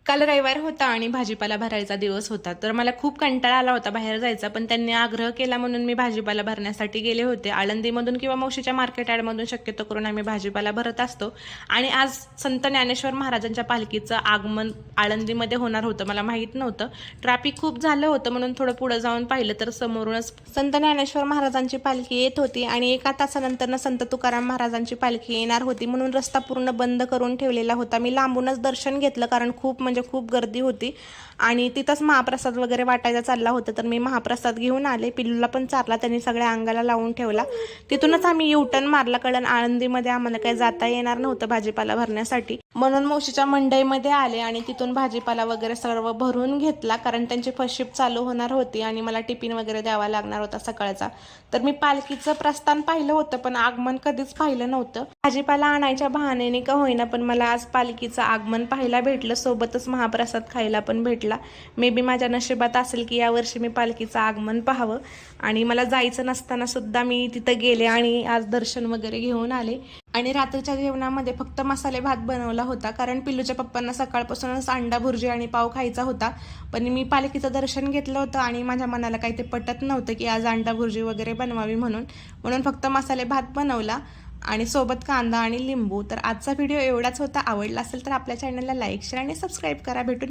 काल रविवार होता आणि भाजीपाला भरायचा दिवस होता, तर मला खूप कंटाळा आला होता बाहेर जायचा, पण त्यांनी आग्रह केला म्हणून मी भाजीपाला भरण्यासाठी गेले होते. आळंदीमधून किंवा मावशीच्या मार्केट यार्डमधून शक्यतो करून आम्ही भाजीपाला भरत असतो. आणि आज संत ज्ञानेश्वर महाराजांच्या पालखीचं आगमन आळंदीमध्ये होणार होतं, मला माहीत नव्हतं. ट्रॅफिक खूप झालं होतं म्हणून थोडं पुढं जाऊन पाहिलं तर समोरूनच संत ज्ञानेश्वर महाराजांची पालखी येत होती आणि एका तासानंतर संत तुकाराम महाराजांची पालखी येणार होती, म्हणून रस्ता पूर्ण बंद करून ठेवलेला होता. मी लांबूनच दर्शन घेतलं कारण खूप गर्दी होती आणि तिथंच महाप्रसाद वगैरे वाटायचा चालला होता, तर मी महाप्रसाद घेऊन आले. पिल्लूला पण चारला, त्यांनी सगळ्या अंगाला लावून ठेवला. तिथूनच आम्ही युटर्न मारला, कारण आळंदीमध्ये आम्हाला काही जाता येणार नव्हतं भाजीपाला भरण्यासाठी, म्हणून मावशीच्या मंडईमध्ये आले आणि तिथून भाजीपाला वगैरे सर्व भरून घेतला, कारण त्यांची फर्स्ट शिफ्ट चालू होणार होती आणि मला टिफिन वगैरे द्यावा लागणार होता सकाळचा. तर मी पालखीचं प्रस्थान पाहिलं होतं पण आगमन कधीच पाहिलं नव्हतं. भाजीपाला आणायच्या बहाण्याने का होईना पण मला आज पालखीचं आगमन पाहायला भेटलं, सोबतच महाप्रसाद खायला पण भेटला. मे बी माझ्या नशिबात असेल की यावर्षी मी पालखीचं आगमन पाहावं. आणि मला जायचं नसताना सुद्धा मी तिथं गेले आणि आज दर्शन वगैरे घेऊन आले. आणि रात्रीच्या जेवणामध्ये फक्त मसाले भात बनवला होता, कारण पिल्लूच्या पप्पांना सकाळपासूनच अंडा भुर्जी आणि पाव खायचा होता. पण मी पालखीचं दर्शन घेतलं होतं आणि माझ्या मनाला काही ते पटत नव्हतं की आज अंडा भुर्जी वगैरे बनवावी, म्हणून फक्त मसाले भात बनवला आणि सोबत कांदा आणि लिंबू. तर आजचा व्हिडिओ एवढाच होता. आवडला असेल तर आपल्या चॅनलला लाईक, शेअर आणि सबस्क्राईब करा. भेटू